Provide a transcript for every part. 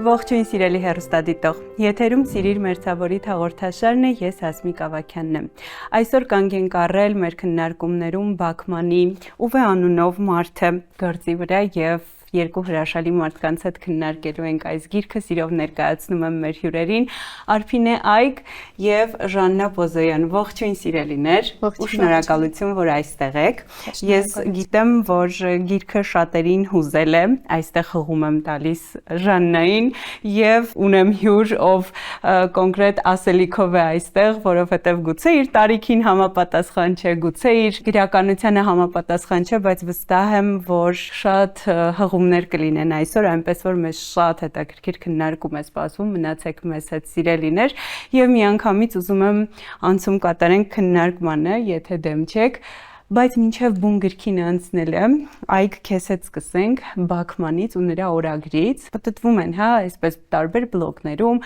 Ողջույն սիրելի հեռուստադիտող, եթերում Սիրիր մերձավորիդ հաղորդաշարն է, ես Հասմիկ Ավագյանն եմ։ Այսօր կանգ ենք առել մեր քննարկումներում Բաքմանի Ուվե անունով մարդը գործի վրա եւ երկու հրաշալի մարդկանց հետ քննարկելու ենք այս գիրքը, սիրով ներկայացնում եմ մեր հյուրերին Արփինե Այգ եւ Ժաննա Բոզոյան։ Ողջույն սիրելիներ, ու շնորհակալություն, որ այստեղ եք։ Ես գիտեմ, որ գիրքը շատերին հուզել է, այստեղ հղում եմ տալիս Ժաննային եւ ունեմ հյուր, ով կոնկրետ ասելիքով է այստեղ, որովհետեւ գուցե իր տարիքին համապատասխան չէ, գուցե իր գրականությանը համապատասխան չէ, բայց վստահ եմ, որ շատ հղումներ կլինեն այսօր, այնպես որ մեզ շատ հետաքրքիր քննարկում է սպասվում, մնացեք մեզ հետ սիրելիներ եւ միանգամից ուզում եմ անցում կատարենք քննարկմանը, եթե դեմ չեք, բայց մինչև բուն գրքին անցնելը, Այգ քեզ հետ սկսենք Բաքմանից ու նրա օրագրից։ Պատտվում են, հա, այսպես տարբեր բլոգներում,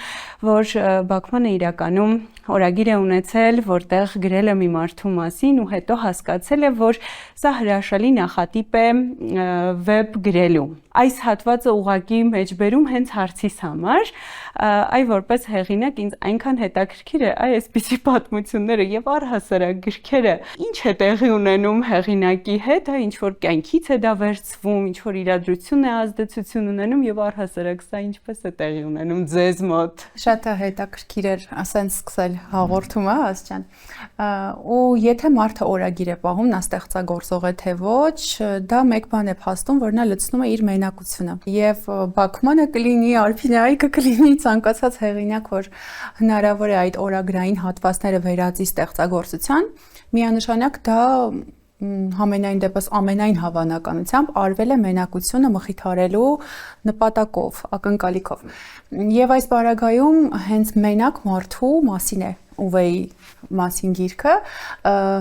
որ Բաքմանը իրականում օրագիր է ունեցել, որտեղ գրել է մի մարդու մասին ու հետո հասկացել է, որ սա հրաշալի նախատիպ է վեբ գրելու։ Այս հատվածը ուղղակի մեջբերում հենց հարցիս համար, այ որպես հեղինակ ինձ այնքան հետաքրքիր է այսպիսի պատմությունները եւ առհասարակ գրքերը, ինչ է տեղի ունենում հեղինակի հետ, ինչ որ կյանքից է դա վերցվում, ինչ որ իրադրություն է ազդեցություն ունենում եւ առհասարակ սա ինչպես է տեղի ունենում ձեզ մոտ։ Շատ հետաքրքիր էր ասենց սկսել հաղորդումը, Ասջան։ Ու եթե մարդը օրագիր է պահում, նա ստեղծագործող է թե ոչ, դա մեկ բան է փաստում, որ նա լցնում է իր մենակությունը։ Եվ Բաքմանը կլինի, Արփինե Այգը կլինի ցանկացած հեղինակ, որ հնարավոր է այդ օրագրային հատվածները վերածի ստեղծագործության, միանշանակ դա համենայն դեպս ամենայն հավանականությամբ արվել է մենակությունը մխիթարելու նպատակով, ակնկալիքով։ Եվ այս բaragայում հենց մենակ մարդու մասին է Ուվեի մասին գիրքը,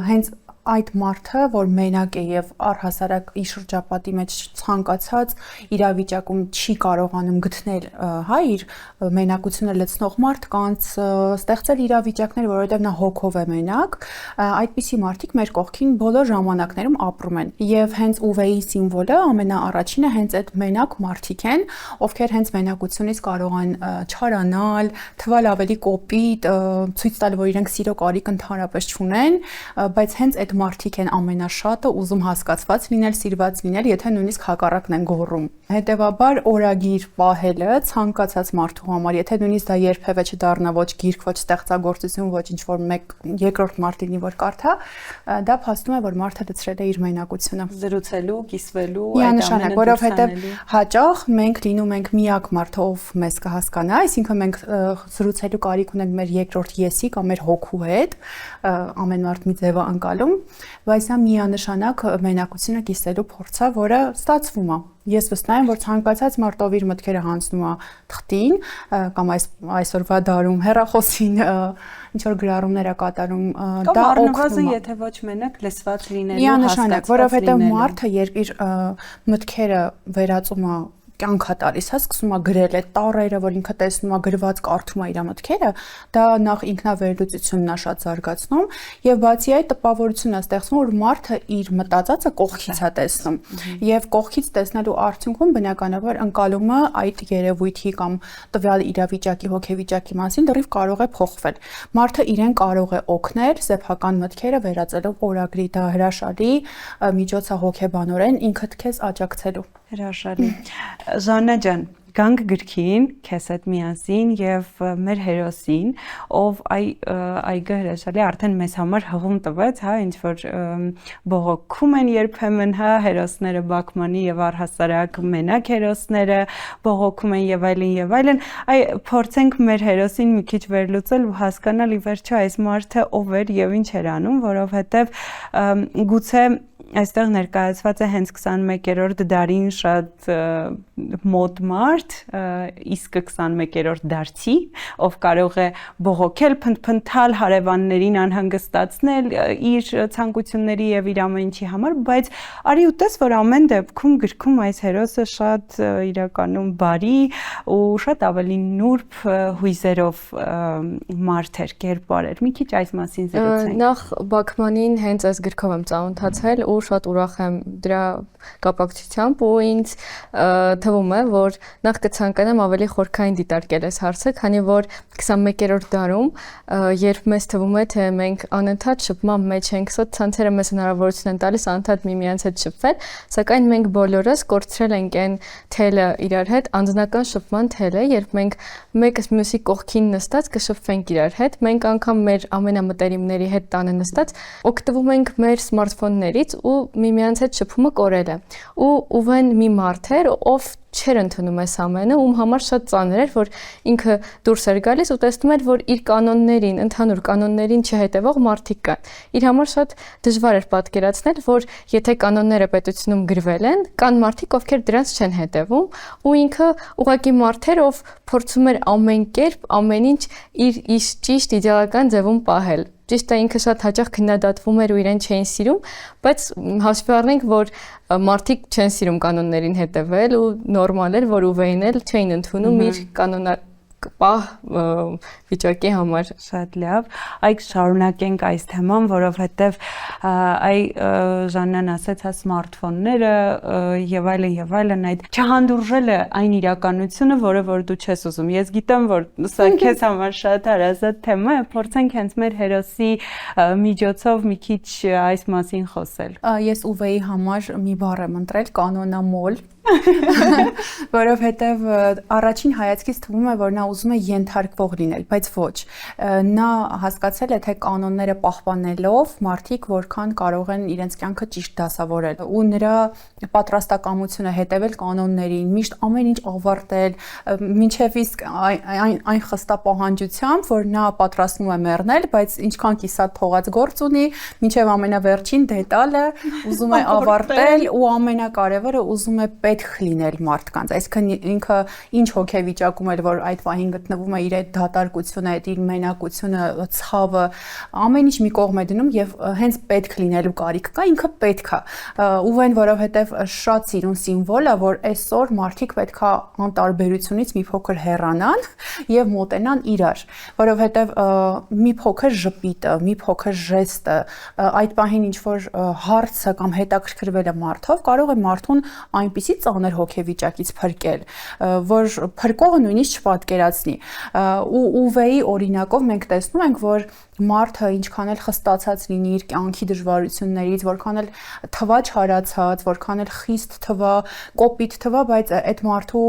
հենց այդ մարդը, որ մենակ է եւ առհասարակ իր շրջապատի մեջ ցանկացած իրավիճակում չի կարողանում գտնել, հա, իր մենակությունը լցնող մարդկանց, ստեղծել իրավիճակներ, որովհետեւ նա հոգով է մենակ, այդպիսի մարդիկ մեր կողքին բոլոր ժամանակներում ապրում են։ Եվ հենց Ուվեի սիմվոլը ամենաառաջինը հենց այդ մենակ մարդիկ են, ովքեր հենց մենակությունից կարող են չարանալ, թվալ ավելի կոպիտ, ցույց տալ, որ իրենք սիրո կարիք ընդհանրապես չունեն, բայց հենց այդ մարդիկ են ամենաշատը ուզում հասկացված լինել, սիրված լինել, եթե նույնիսկ հակառակն են գոռում։ Հետևաբար օրագիր պահելը ցանկացած մարդու համար, եթե նույնիսկ դա երբևէ չդառնա ոչ գիրք, ոչ ստեղծագործություն, ոչ ինչ-որ մեկ երկրորդ մարդ լինի, որ կարդա, դա փաստում է, որ մարդը լցրել է իր մենակությունը։ Զրուցելու, կիսվելու, միանշանակ, որովհետև հաճախ մենք լինում ենք միակ մարդը, ով մեզ կհասկանա, այսինքն մենք զրուցելու կարիք ունենք մեր երկրորդ եսի կամ մեր հոգու հետ, ամեն մարդ մի ձև է անցալում, բայց դա միանշանակ մենակությունը կիսելու փորձ է, որը ստացվում է։ Ես վստահ եմ, որ ցանկացած մարդ ով իր մտքերը հանձնում է թղթին կամ այսօրվա դարում հեռախոսին ինչ որ գրառումներ է կատարում, դա օգնում է, եթե ոչ մենակ լսված լինելու, միանշանակ, որովհետև մարդը երբ իր մտքերը վերածում է կյանքա տալիս, հա, սկսում է գրել այդ տառերը, որ ինքը տեսնում է, գրված կարդում է իր մտքերը, դա նախ ինքնավերլուծությունն է շատ զարգացնում եւ բացի այդ տպավորությունն է ստեղծում, որ մարդը իր մտածածը կողքից է տեսնում եւ կողքից տեսնելու արդյունքում բնականաբար ընկալումը այդ երևույթի կամ տվյալ իրավիճակի, հոգեվիճակի մասին դեռ կարող է փոխվել։ Մարդը իրեն կարող է օգնել սեփական մտքերը վերածելով օրագրի, դա հրաշալի միջոց է հոգեբանորեն ինքդ քեզ աջակցելու։ Հրաշալի։ Ժաննա ջան, գանք գրքին, քեզ հետ միասին եւ մեր հերոսին, ով այգը հրաշալի արդեն մեզ համար հղում տվեց, հա, ինչ որ բողոքում են երբեմն, հա, հերոսները Բաքմանի եւ առհասարակ մենակ հերոսները բողոքում են եւ այլն, այ փորձենք մեր հերոսին մի քիչ վերլուծել ու հասկանալ ի վերջո այս մարդը ով էր եւ ինչ էր անում, որովհետեւ գուցե այստեղ ներկայացված է հենց 21-րդ դարին շատ մոտ մարդ, իսկ 21-րդ դարցի, ով կարող է բողոքել, փնթփնթալ, հարևաններին անհանգստացնել իր ցանկությունների եւ իր ամեն ինչի համար, բայց արի ու տես, որ ամեն դեպքում գրքում այս հերոսը շատ իրականում բարի ու շատ ավելի նուրբ հույզերով մարդ էր, կերպար էր։ Մի քիչ այս մասին զրուցենք։ Նախ Բաքմանին հենց այս գրքով եմ ծանոթացել ու ու շատ ուրախ եմ դրա կապակցությամբ ու ինձ թվում է, որ նախ կցանկանամ ավելի խորքային դիտարկել այս հարցը, քանի որ 21-րդ դարում, երբ մեզ թվում է, թե մենք անընդհատ շփման մեջ ենք, սոցցանցերը մեզ հնարավորություն են տալիս անընդհատ միմյանց հետ շփվել, սակայն մենք բոլորս կորցրել ենք այն թելը իրար հետ, անձնական շփման թելը, երբ մենք մեկը մյուսի կողքին նստած կշփվենք իրար հետ, մենք անգամ մեր ամենամտերիմների հետ տանը նստած օգտվում ենք մեր սմարթֆոններից ու միմյանց հետ շփումը կորել է։ Ու Ուվեն մի մարդ էր, ով չէր ընդունում այս ամենը, ում համար շատ ծանր էր, որ ինքը դուրս էր գալիս ու տեսնում էր, որ իր կանոններին, ընդհանուր կանոններին չհետևող մարդիկ կան։ Իր համար շատ դժվար էր պատկերացնել, որ եթե կանոնները պետությունում գրվել են, կան մարդիկ, ովքեր դրանց չեն հետևում, ու ինքը ուղղակի մարդ էր, ով փորձում էր ամեն կերպ, ամեն ինչ իր ճիշտ իդեալական ձևում պահել։ Ճիշտ է, ինքը շատ հաճախ քննադատվում էր ու իրեն չէին սիրում, բայց հաշվի առնենք, որ մարդիկ չեն սիրում կանոններին հետևել ու նորմալ էր, որ Ուվեին էլ չէին ընդունում իր պահ վիճակի համար։ Շատ լավ։ Այք շարունակենք այս թեման, որովհետև Ժաննան ասաց, հա սմարթֆոնները եւ այլն, այդ չհանդուրժելը այն իրականությունը, որը որ դու չես ուզում։ Ես գիտեմ, որ սա քեզ համար շատ հարազատ թեմա է, փորձենք հենց մեր հերոսի միջոցով մի քիչ այս մասին խոսել։ Ես Ուվեի համար մի բառ եմ ընտրել՝ կանոնամոլ, որովհետև առաջին հայացքից թվում է, որ նա ուզում է ենթարկվող լինել, բայց ոչ։ Նա հասկացել է, թե կանոնները պահպանելով մարդիկ որքան կարող են իրենց կյանքը ճիշտ դասավորել, ու նրա պատրաստակամությունը հետևել կանոններին, միշտ ամեն ինչ ավարտել, մինչև իսկ այն խստապահանջությամբ, որ նա պատրաստվում է մեռնել, բայց ինչքան կիսատ թողած գործ ունի, մինչև ամենավերջին դետալը ուզում է ավարտել ու ամենակարևորը ուզում է պետք լինել մարդկանց, այսինքն ինքը ինչ հոգեվիճակում էր, որ այդ պահին գտնվում է իր այդ դատարկությունը, այդ իր մենակությունը, ցավը, ամեն ինչ մի կողմ է դնում եւ հենց պետք լինելու կարիք կա, ինքը պետք է։ Ուվեն, որովհետեւ շատ սիրուն սիմվոլ է, որ այսօր մարդիկ պետքա անտարբերությունից մի փոքր հեռանան եւ մոտենան իրար, որովհետեւ մի փոքր ժպիտը, մի փոքր ժեստը, այդ պահին ինչ որ հարցը կամ հետաքրքրվելը մարդով կարող է մարդուն այնպիսի ծանր հոգեվիճակից փրկել, որ փրկողը նույնիսկ չպատկերացնի։ Ու Ուվեի օրինակով մենք տեսնում ենք, որ մարդը ինչքան էլ խստացած լինի իր կյանքի դժվարություններից, որքան էլ թվա չարացած, որքան էլ խիստ թվա, կոպիտ թվա, բայց այդ մարդու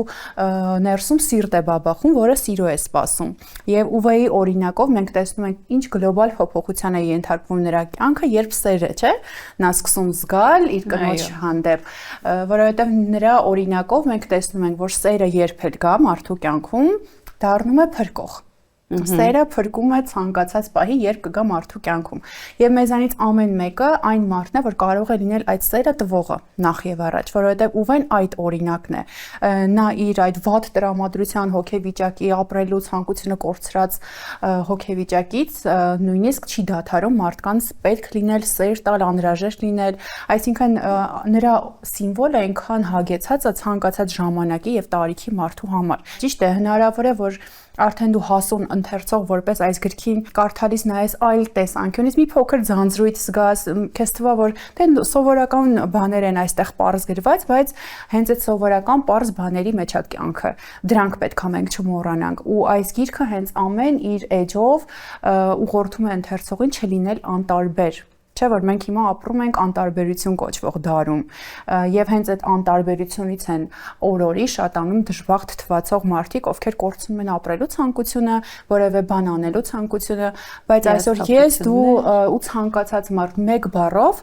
ներսում սիրտ է բաբախում, որը սիրո է սպասում։ Եվ Ուվեի օրինակով մենք տեսնում ենք ինչ գլոբալ փոփոխության է ենթարկվում նրա կյանքը, երբ սեր է, չէ՞, նա սկսում զգալ իր կնոջ հանդեպ, որովհետև նրա օրինակով մենք տեսնում ենք, որ սերը երբ էլ գա մարդու կյանքում, դառնում է փրկող։ Սերը փրկում է ցանկացած պահի, երբ կգա մարդու կյանքում։ Եվ մեզանից ամեն մեկը այն մարդն է, որ կարող է լինել այդ սերը տվողը նախ եւ առաջ, որովհետեւ Ուվեն այդ օրինակն է։ Նա իր այդ վատ տրամադրության հոգեվիճակի, ապրելու ցանկությունը կորցրած հոգեվիճակից նույնիսկ չի դադարում մարդկանց պետք լինել, սեր տալ, անհրաժեշտ լինել, այսինքն նրա սիմվոլը այնքան հագեցած է ցանկացած ժամանակի եւ տարիքի մարդու համար։ Ճիշտ է, հնարավոր է, որ արդեն դու հասուն ընթերցող որպես այս գրքին կարդալիս նայես այլ տեսանկյունից մի փոքր ձանձրույթ զգաս, քեզ թվա, որ դե սովորական բաներ են այստեղ պարզ գրված, բայց հենց այդ սովորական պարզ բաների մեջ է կյանքը։ Դրանք պետքա մենք չմոռանանք։ Ու այս գիրքը հենց ամեն իր էջով ուղղորդում է ընթերցողին չլինել անտարբեր։ Չէ՞ որ մենք հիմա ապրում ենք անտարբերություն կոչվող դարում եւ հենց այդ անտարբերությունից են օրորի շատանում դժբախտ թվացող մարդիկ, ովքեր կորցնում են ապրելու ցանկությունը, որևէ բան անելու ցանկությունը, բայց այսօր ես դու ու ցանկացած մարդ մեկ բառով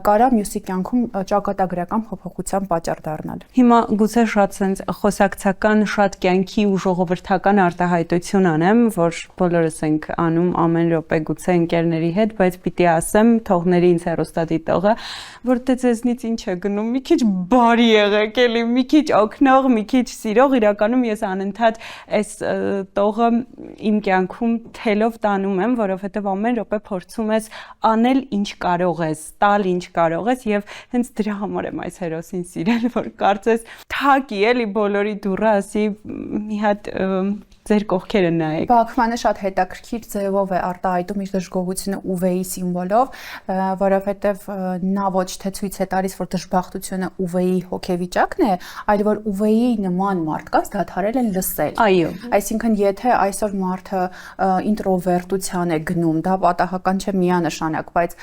կարա մյուսի կյանքում ճակատագրական փոփոխության պատճառ դառնալ։ Հիմա գուցե շատ sense խոսակցական, շատ կյանքի ու ժողովրդական արտահայտություն անեմ, որ բոլորս ենք անում ամեն րոպե գուցե ընկերների հետ, բայց պիտի ասեմ թողների ինձ հեռուստադիտողը, որ դե ձեզնից ինչ է գնում, մի քիչ բարի եղեք, էլի, մի քիչ օգնող, մի քիչ սիրող, իրականում ես անընդհատ այս տողը իմ կյանքում թելով տանում եմ, որովհետև ամեն րոպե փորձում ես անել ինչ կարող ես, տալ ինչ կարող ես եւ հենց դրա համար եմ այս հերոսին սիրել, որ կարծես թակի էլի բոլորի դուռը ասի մի հատ ձեր կողքերը նայեք։ Բաքմանը շատ հետաքրքիր ձևով է արտահայտում իր դժգոհությունը UV-ի սիմվոլով, որովհետև նա ոչ թե ցույց է տալիս, որ դժբախտությունը UV-ի հոգեվիճակն է, այլ որ UV-ի նման մարդկանց դադարել են լսել։ Այո։ Այսինքն, եթե այսօր մարդը ինտրովերտության է գնում, դա պատահական չէ միանշանակ, բայց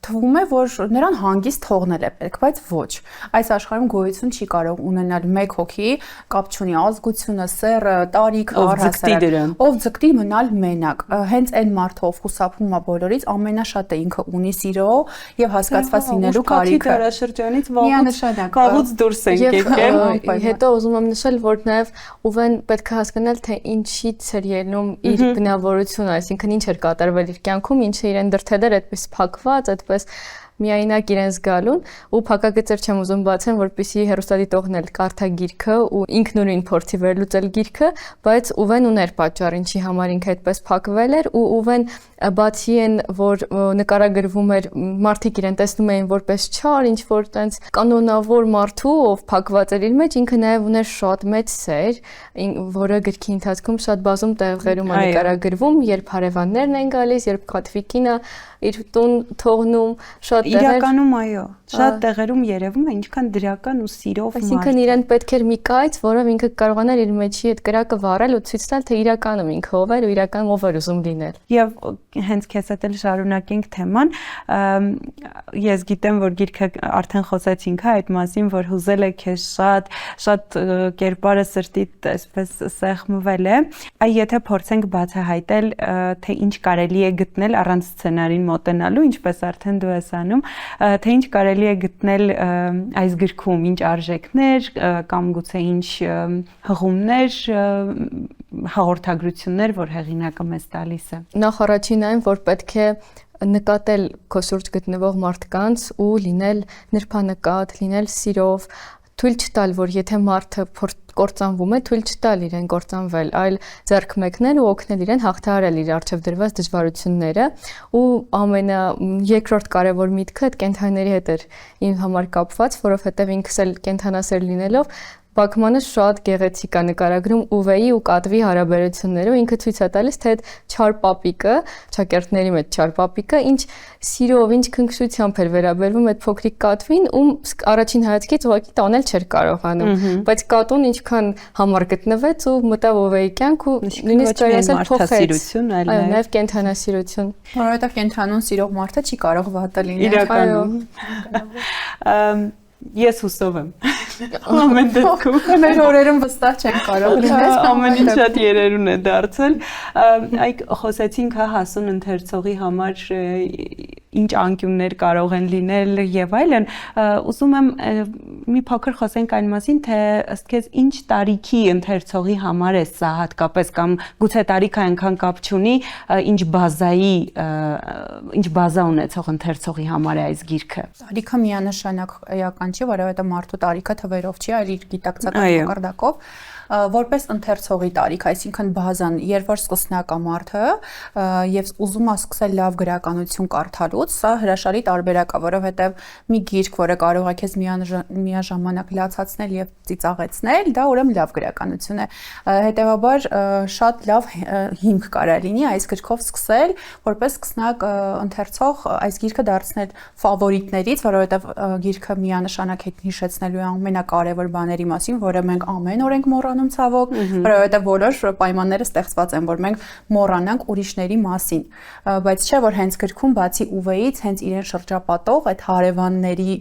թվում է, որ նրան հանգիստ թողնել է պետք, բայց ոչ։ Այս աշխարհում գոյություն չի կարող ունենալ մեկ հոգի, կապ չունի ազգությունը, սեռը, տարիքը, առհասարակ, ով ձգտի մնալ մենակ։ Հենց այն մարդը, ով խուսափում է բոլորից, ամենաշատը ինքը ունի սիրո եւ հասկացված լինելու կարիքը։ Դարաշրջանից վաղուց դուրս են եկել։ Հետո ուզում եմ նշել, որ նաեւ Ուվեն պետք է հասկանալ, թե ինչից էր ելնում իր բնավորությունը, այսինքն ինչ էր կատարվել իր կյանքում, ինչը իրեն դրթել էր այդպես փակված, այդպես միայնակ իրեն զգալուն ու փակագծեր չեմ ուզում բացեմ, որպեսզի հեռուստադիտողն էլ կարդա գիրքը ու ինքնուրույն փորձի վերլուծել գիրքը, բայց Ուվեն ուներ պատճառ, ինչի համար ինքը այդպես փակվել էր ու Ուվեն բացի այն, որ նկարագրվում էր, մարդիկ իրեն տեսնում էին որպես չար, ինչ որ տենց կանոնավոր մարդու, ով փակված էր իր մեջ, ինքը նաև ուներ շատ մեծ սեր, որը գրքի ընթացքում շատ բազում տեղերում է նկարագրվում, երբ հարևաններն են գալիս, երբ Կատվիկինը իր տուն թողնում, շատ տեղեր։ Իրականում այո, շատ տեղերում երևում է ինչքան դրական ու սիրով մարդ։ Այսինքն իրեն պետք էր մի կայծ, որով ինքը կարողանար իր մեջի այդ կրակը վառել ու ցույց տալ, թե իրականում ինքը ով էր ու իրականում ով էր ուզում լինել։ Եվ հենց քեզ հետ էլ շարունակենք թեման, ես գիտեմ, որ գիրքը արդեն խոսեցինք այդ մասին, որ հուզել է քեզ շատ կերպարը սրտիդ այսպես սեղմվել է։ Այ եթե փորձենք բացահայտել, թե ինչ կարելի է գտնել առանց սցենարին մոտենալու, ինչպես արդեն դու ես անում, թե ինչ կարելի է գտնել այս գրքում, ինչ արժեքներ կամ գուցե ինչ հղումներ, հաղորդագրություններ, որ հեղինակը մեզ տալիս է։ Նախ առաջին այն, որ պետք է նկատել քո շուրջ գտնվող մարդկանց ու լինել նրբանկատ, լինել սիրով, թույլ չտալ, որ եթե մարդը կործանվում է, թույլ չտալ իրեն կործանվել, այլ ձեռք մեկնել ու օգնել իրեն հաղթահարել իր առջև դրված դժվարությունները ու երկրորդ կարևոր միտքը այդ կենդանիների հետ էր իմ համար կապված, որովհետև ինքս էլ կենդանասեր լինելով Բաքմանը շատ գեղեցիկ է նկարագրում Ուվեի ու Կատվի հարաբերությունները ու ինքը ցույց է տալիս, թե այդ չար պապիկը, ճակերտների մեջ չար պապիկը, ինչ սիրով, ինչ քնքշությամբ էր վերաբերվում այդ փոքրիկ Կատվին, ում առաջին հայացքից ուղղակի տանել չէր կարողանում, բայց Կատուն ինչքան համար գտնվեց ու մտավ Ուվեի կյանք ու նույնիսկ կարելի ասել փոխեց, այո, նաև կենդանասիրություն, որովհետև կենդանուն սիրող մարդը չի կարող վատը լինել։ Իրականում ես հուսով եմ։ Ամեն դեպքում մեր օրերում վստահ չեն կարող լինել, ամեն ինչ շատ երերուն է դարձել։ Այ խոսեցինք հասուն ընթերցողի համար ինչ անկյուններ կարող են լինել եւ այլն, ուզում եմ մի փոքր խոսենք այն մասին, թե ըստ քեզ ինչ տարիքի ընթերցողի համար է սա հատկապես կամ գուցե տարիքը այնքան կապ չունի, ինչ բազա ունեցող ընթերցողի համար է այս գիրքը։ Տարիքը միանշանակ էական չի, որովհետեւ մարդու տարիքը թվերով չի, այլ իր գիտակցական մակարդակով, որպես ընթերցողի տարիք, այսինքն բազան, երբ որ սկսնակ է մարդը եւ ուզում է սկսել լավ գրականություն կարդալուց, սա հրաշալի տարբերակ է, որովհետեւ մի գիրք, որը կարող է քեզ միաժամանակ լացացնել եւ ծիծաղեցնել, դա ուրեմն լավ գրականություն է։ Հետեւաբար շատ լավ հիմք կարա լինի այս գրքով սկսել, որպես սկսնակ ընթերցող այս գիրքը դարձնել ֆավորիտներից, որովհետեւ գիրքը միանշանակ հետ հիշեցնելու է ամենակարևոր բաների մասին, որը մենք ամեն օր ենք մոռանում ցավոք, որովհետեւ բոլոր պայմանները ստեղծված են, որ մենք մոռանանք ուրիշների մասին, բայց չէ որ հենց գրքում բացի Ուվեից հենց իրեն շրջապատող այդ հարևանների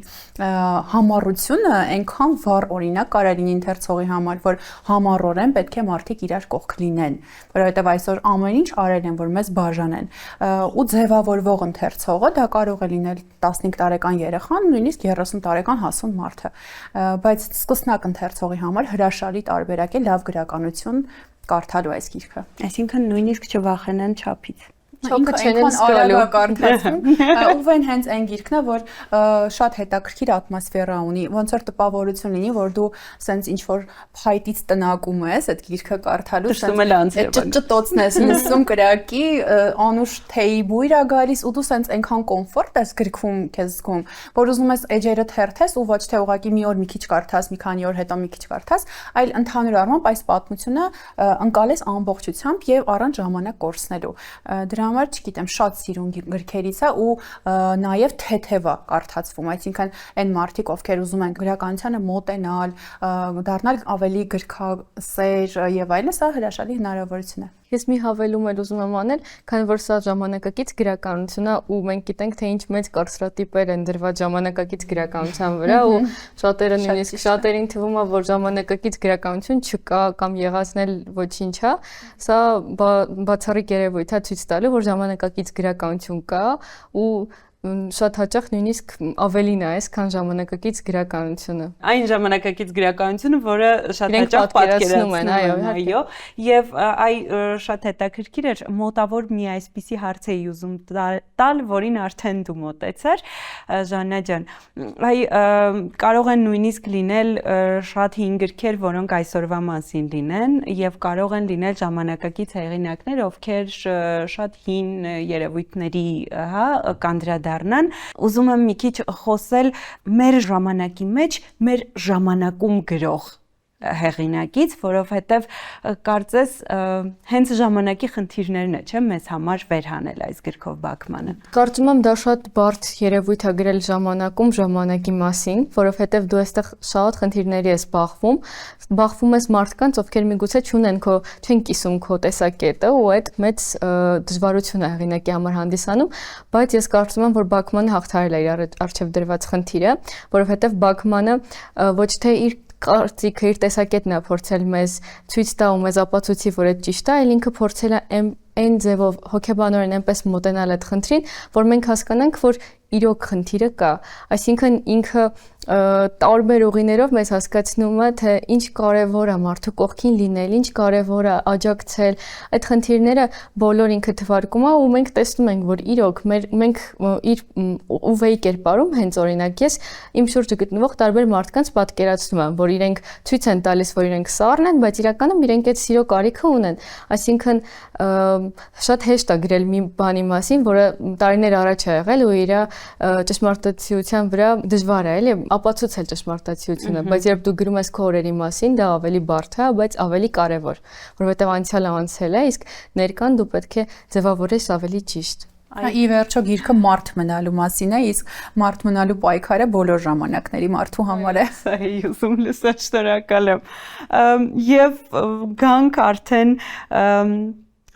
համառությունը այնքան վառ օրինակ կարա լինի ընթերցողի համար, որ համառորեն պետք է մարդիկ իրար կողք լինեն, որովհետեւ այսօր ամեն ինչ արել են, որ մեզ բաժանեն, ու ձևավորվող ընթերցողը դա կարող է լինել 15 տարեկան երեխան, նույնիսկ 30 տարեկան հասուն մարդը, բայց սկսնակ ընթերցողի համար հրաշալի տարբերակ է լավ գրականություն կարդալու այս գիրքը։ Այսինքն նույնիսկ չվախենան չափից։ Չոքը չեն արագ կարդացում, ուվեն հենց այն գիրքն է, որ շատ հետաքրքիր ատմոսֆերա ունի, ոնց որ տպավորություն լինի, որ դու սենց ինչ որ փայտից տնակում ես այդ գիրքը կարդալու, սենց ճտոցն ես լսում կրակի, անուշ թեյի բույր է գալիս ու դու սենց այնքան կոմֆորտ ես գրքում քեզ զգում, որ ուզում ես էջերը թերթես ու ոչ թե ուղղակի մի օր մի քիչ կարդաս, մի քանի օր հետո մի քիչ կարդաս, այլ ընդհանուր առմամբ այս պատմությունը ընկալես ամբողջությամբ եւ առանց ժամանակ կորցնելու։ Դրա համար, չգիտեմ, շատ սիրուն գրքերից է ու նաեւ թեթև է կարդացվում, այսինքն այն մարդիկ, ովքեր ուզում են գրականությանը մոտենալ, դառնալ ավելի գրքասեր եւ այլն, սա հրաշալի հնարավորություն է։ Ես մի հավելում եմ ուզում եմ անել, քանի որ սա ժամանակակից գրականություն է ու մենք գիտենք թե ինչ մեծ կարծրատիպեր են դրված ժամանակակից գրականության վրա ու շատերը նույնիսկ շատերին թվում է որ ժամանակակից գրականություն չկա կամ եղածն էլ ոչինչ է, սա բացառիկ երևույթ է ցույց տալու որ ժամանակակից գրականություն կա ու շատ հաճախ նույնիսկ ավելին է, քան ժամանակակից գրականությունը։ Այն ժամանակակից գրականությունը, որը շատ հաճախ պատկերացնում են, այո, եւ այ շատ հետաքրքիր էր, մոտավոր մի այսպիսի հարց էի ուզում տալ, որին արդեն դու մոտեցար, Ժաննա ջան։ Այ կարող են նույնիսկ լինել շատ հին գրքեր, որոնք այսօրվա մասին լինեն, եւ կարող են լինել ժամանակակից հեղինակներ, ովքեր շատ հին երևույթների, կանդրադառնան, ուզում եմ մի քիչ խոսել մեր ժամանակի մեջ, մեր ժամանակում գրող հեղինակից, որովհետև կարծես հենց ժամանակի խնդիրներն է, չէ՞, մեզ համար վերհանել այս գրքով Բաքմանը։ Կարծում եմ դա շատ բարդ երևույթ է գրել ժամանակում ժամանակի մասին, որովհետև դու այստեղ շատ խնդիրների ես բախվում ես մարդկանց, ովքեր միգուցե չեն կիսում քո տեսակետը ու այդ մեծ դժվարություն է հեղինակի համար հանդիսանում, բայց ես կարծում եմ, որ Բաքմանը հաղթարել է իր առջև դրված խնդիրը, որովհետև Բաքմանը ոչ թե իր կարծիքը իր տեսակետն է փորձել մեզ ցույց տա ու մեզ ապացուցի, որ այդ ճիշտ է, այլ ինքը փորձել է այն ձևով հոգեբանորեն այնպես մոտենալ այդ խնդրին, որ մենք հասկանանք, որ իրոք խնդիրը կա, այսինքն ինքը տարբեր ուղիներով մեզ հասկացնում է, թե ինչ կարևոր է մարդու կողքին լինել, ինչ կարևոր է աջակցել, այդ խնդիրները բոլոր ինքը թվարկում է ու մենք տեսնում ենք, որ իրոք մենք իր ուվեի կերպարում, հենց օրինակ ես իմ շուրջը գտնվող տարբեր մարդկանց պատկերացնում եմ, որ իրենք ցույց են տալիս, որ իրենք սառն են, բայց իրականում իրենք այդ սիրո կարիքը ունեն, այսինքն շատ հեշտ է գրել մի բանի մասին, որը տարիներ առաջ է եղել ու իր ճշմարտացիության վրա դժվար է, էլի ապացուցել ճշմարտացիությունը, բայց երբ դու գրում ես քո օրերի մասին, դա ավելի բարդ է, բայց ավելի կարևոր, որովհետև անցյալը անցել է, իսկ ներկան դու պետք է ձևավորես ավելի ճիշտ։ Ի վերջո գիրքը մարդ մնալու մասին է, իսկ մարդ մնալու պայքարը բոլոր ժամանակների մարդու համար է։ Սա է ուզում լսել, շնորհակալ եմ։ Եվ գանք արդեն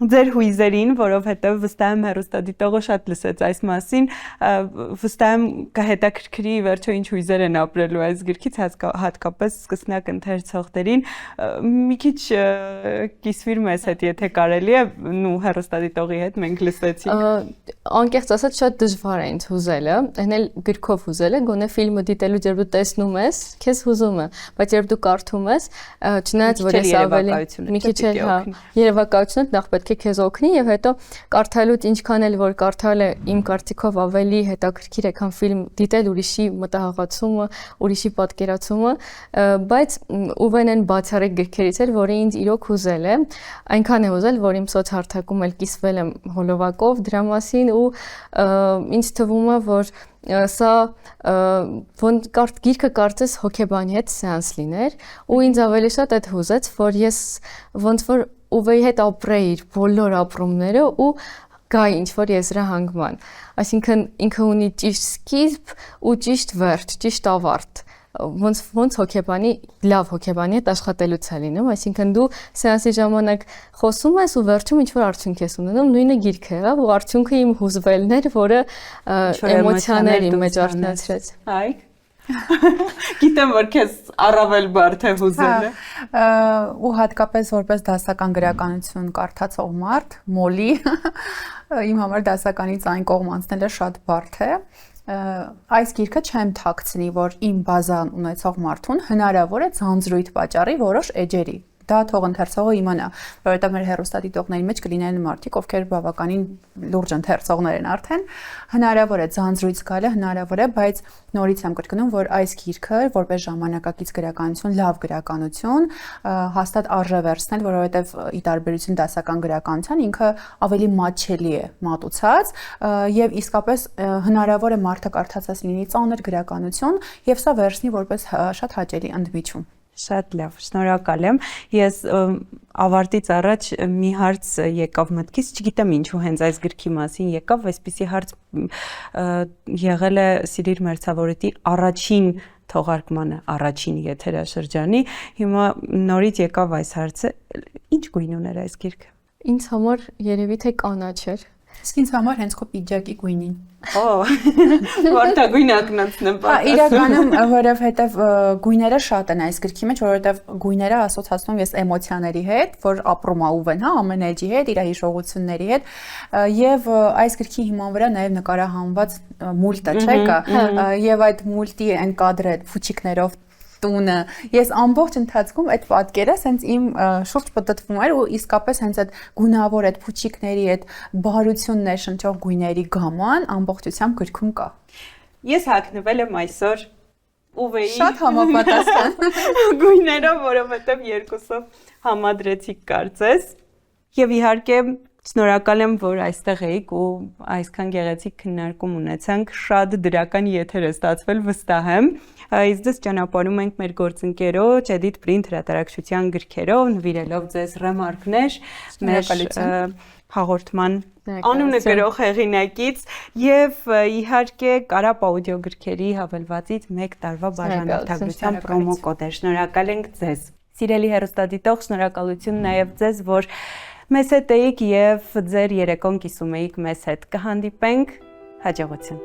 ձեր հույզերին, որովհետև վստահ եմ հեռուստադիտողը շատ լսեց այս մասին, վստահ եմ կհետաքրքրի վերջո ինչ հույզեր են ապրելու այս գրքից, հատկապես սկսնակ ընթերցողներին, մի քիչ կիսվիր մեզ հետ, եթե կարելի է, ու հեռուստադիտողի հետ մենք լսեցինք։ Անկեղծ ասած շատ դժվար է ինձ հուզելը, այն էլ գրքով հուզելը, գոնե ֆիլմը դիտելուց երբ դու տեսնում ես, քեզ հուզում է, բայց երբ դու կարդում ես, չնայած որ ես ավելի մի քիչ երևակայությունը նախ պետք է քեզ օգնի եւ հետո կարդալուց ինչքան էլ որ կարդալը իմ կարծիքով ավելի հետաքրքիր է, քան ֆիլմ դիտել ուրիշի մտահղացումը, ուրիշի պատկերացումը, բայց ուվենեն բացառիկ գրքերից էր, որը ինձ իրոք հուզել է, այնքան է հուզել, որ իմ սոցհարթակում էլ կիսվել եմ հոլովակով դրա մասին ու ինձ թվում է, որ սա գիրքը կարծես հոգեբանի հետ սեանս լիներ ու ինձ ավելի շատ այդ հուզեց, որ ես ոնց որ ուվեի հետ ապրեի իր բոլոր ապրումները ու գայի ինչ-որ եզրահանգման, այսինքն ինքը ունի ճիշտ սկիզբ ու ճիշտ վերջ, ճիշտ ավարտ, ոնց հոգեբանի, լավ հոգեբանի հետ աշխատելուց է լինում, այսինքն դու սեանսի ժամանակ խոսում ես ու վերջում ինչ-որ արդյունք ես ունենում, նույնը գիրքը եղավ ու արդյունքը իմ հուզվելն էր, որը էմոցիաներ իմ մեջ արթնացրեց։ Այ Գիտեմ, որ քեզ առավել բարդ է հուզելը։ Ու հատկապես որպես դասական գրականություն կարդացող մարդ, մոլի, իմ համար դասականից այն կողմ անցնելը շատ բարդ է։ Այս գիրքը չեմ թաքցնի, որ իմ բազան ունեցող մարդուն հնարավոր է ձանձրույթ պատճառի որոշ էջերի, դա թող ընթերցողը իմանա, որովհետև մեր հեռուստադիտողների մեջ կլինեն մարդիկ, ովքեր բավականին լուրջ ընթերցողներ են արդեն, հնարավոր է ձանձրույց գալը, հնարավոր է, բայց նորից եմ կրկնում, որ այս գիրքը որպես ժամանակակից գրականություն, լավ գրականություն, հաստատ արժե վերցնել, որովհետև ի տարբերություն դասական գրականության ինքը ավելի մատչելի է մատուցած եւ իսկապես հնարավոր է մարդը կարդացած լինի ծանր գրականություն եւ սա վերցնի որպես շատ հաճելի ընդմիջում։ Շատ լավ, շնորհակալ եմ։ Ես ավարտից առաջ մի հարց եկավ մտքից, չգիտեմ ինչու հենց այս գրքի մասին եկավ, այսպիսի հարց եղել է Սիրիր Մերձավորետի առաջին թողարկմանը, առաջին եթերաշրջանի, հիմա նորից եկավ այս հարցը, ինչ գույն ուներ այս գիրքը։ Ինձ համար երևի թե կանաչ էր։ Իսկ ինձ համար հենց քո պիջակի գույնին։ Վարդագույն ակնոցն եմ պատասխանում։ Իրականում, որովհետև գույները շատ են այս գրքի մեջ, որովհետև գույները ասոցացնում ես էմոցիաների հետ, որ ապրում ա ուվեն, հա, ամեն էջի հետ, իր հիշողությունների հետ, եւ այս գրքի հիման վրա նաեւ նկարահանված մուլտը, չէ՞ կա, եւ այդ մուլտի այն կադրը փուչիկներով տունը ես ամբողջ ընթացքում այդ պատկերը հենց իմ շուրջ պտտվում էր ու իսկապես հենց այդ գունավոր այդ փուչիկների այդ բարությունն է շնչող գույների գաման ամբողջությամբ գրքում կա։ Ես հագնվել եմ այսօր ուվեի շատ համապատասխան գույներով, որովհետև երկուսով համադրեցիք կարծես։ Եվ իհարկե շնորհակալ եմ, որ այստեղ էիք ու այսքան գեղեցիկ քննարկում ունեցանք, շատ դրական եթեր է ստացվել, վստահ եմ։ Իսկ դες ճանապարհում ենք մեր գործընկերոջ Edit Print հրատարակչության գրքերով, նվիրելով ձեզ ռեմարկներ, մեր հաղորդման անունը գրող հեղինակից եւ իհարկե Կարապ աուդիո գրքերի հավելվածից 1 տարվա բաժանորդագրության պրոմո կոդ է։ Շնորհակալ ենք ձեզ։ Սիրելի հեռուստադիտող, շնորհակալություն նաեւ ձեզ, որ մեզ հետ էիք եւ ձեր երեկոն կիսում էիք մեզ հետ։ Կհանդիպենք հաջողություն։